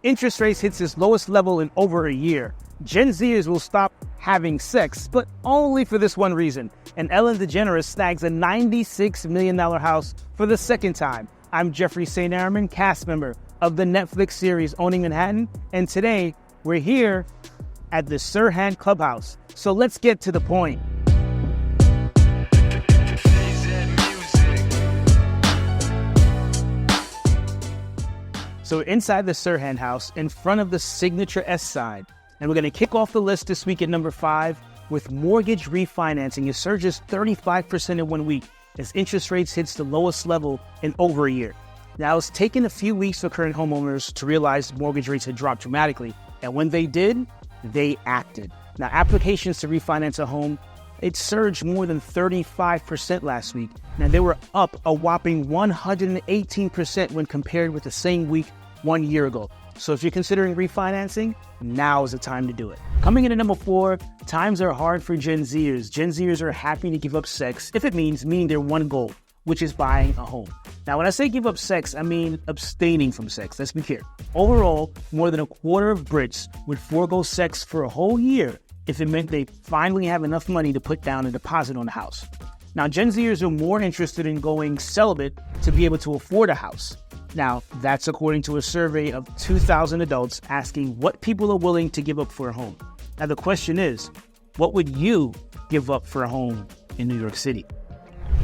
Interest rates hits its lowest level in over a year. Gen Zers will stop having sex, but only for this one reason. And Ellen DeGeneres snags a $96 million house for the second time. I'm Jeffrey St. Arromand, cast member of the Netflix series Owning Manhattan, and today we're here at the Sirhan Clubhouse. So let's get to the point. So we're inside the Sirhan house in front of the signature S side. And we're going to kick off the list this week at number 5 with mortgage refinancing. It surges 35% in 1 week as interest rates hits the lowest level in over a year. Now, it's taken a few weeks for current homeowners to realize mortgage rates had dropped dramatically. And when they did, they acted. Now, applications to refinance a home, it surged more than 35% last week. Now, they were up a whopping 118% when compared with the same week 1 year ago. So if you're considering refinancing, now is the time to do it. Coming in at number 4, times are hard for Gen Zers. Gen Zers are happy to give up sex if it means meeting their one goal, which is buying a home. Now, when I say give up sex, I mean abstaining from sex. Let's be clear. Overall, more than a quarter of Brits would forego sex for a whole year if it meant they finally have enough money to put down a deposit on the house. Now, Gen Zers are more interested in going celibate to be able to afford a house. Now, that's according to a survey of 2,000 adults asking what people are willing to give up for a home. Now, the question is, what would you give up for a home in New York City?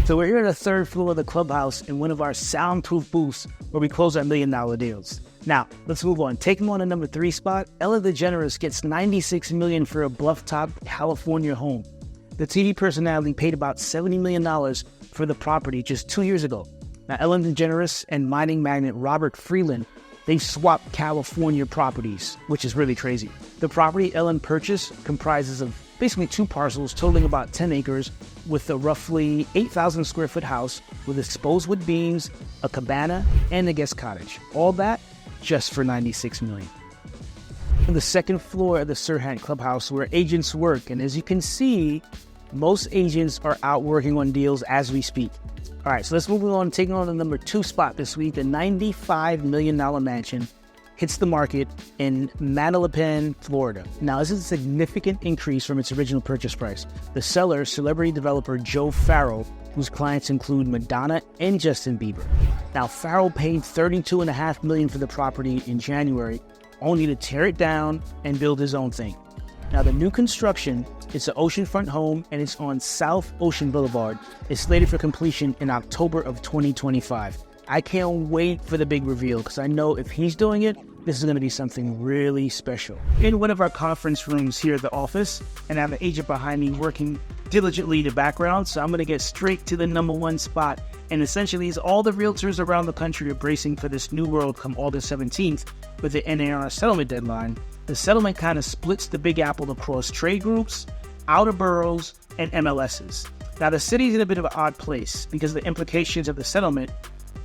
So we're here at the 3rd floor of the clubhouse in one of our soundproof booths where we close our $1 million deals. Now, let's move on. Taking on the number 3 spot, Ellen DeGeneres gets $96 million for a Blufftop, California home. The TV personality paid about $70 million for the property just 2 years ago. Now, Ellen DeGeneres and mining magnate Robert Freeland, they've swapped California properties, which is really crazy. The property Ellen purchased comprises of basically 2 parcels totaling about 10 acres with a roughly 8,000 square foot house with exposed wood beams, a cabana, and a guest cottage. All that just for $96 million. On the 2nd floor of the Sirhan Clubhouse where agents work, and as you can see, most agents are out working on deals as we speak. All right, so let's move on. Taking on the number 2 spot this week, a $95 million mansion hits the market in Manalapan, Florida. Now, this is a significant increase from its original purchase price. The seller, celebrity developer Joe Farrell, whose clients include Madonna and Justin Bieber. Now, Farrell paid $32.5 million for the property in January, only to tear it down and build his own thing. Now, the new construction, it's an oceanfront home and it's on South Ocean Boulevard. It's slated for completion in October of 2025. I can't wait for the big reveal because I know if he's doing it, this is going to be something really special. In one of our conference rooms here at the office, and I have an agent behind me working diligently in the background, so I'm going to get straight to the number 1 spot. And essentially, it's all the realtors around the country are bracing for this new world come August 17th with the NAR Settlement Deadline. The settlement kind of splits the Big Apple across trade groups, outer boroughs, and MLSs. Now, the city's in a bit of an odd place because of the implications of the settlement,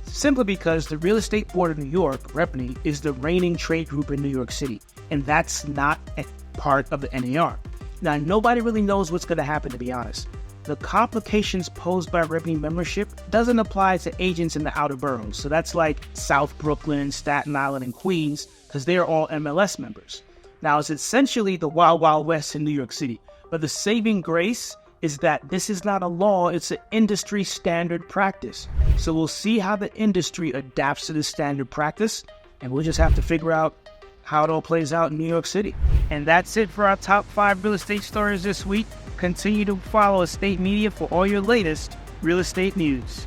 simply because the Real Estate Board of New York, REPNY, is the reigning trade group in New York City, and that's not a part of the NAR. Now, nobody really knows what's going to happen, to be honest. The complications posed by REPNY membership doesn't apply to agents in the outer boroughs, so that's like South Brooklyn, Staten Island, and Queens, because they're all MLS members. Now, it's essentially the Wild Wild West in New York City, but the saving grace is that this is not a law, it's an industry standard practice. So we'll see how the industry adapts to this standard practice, and we'll just have to figure out how it all plays out in New York City. And that's it for our top 5 real estate stories this week. Continue to follow Estate Media for all your latest real estate news.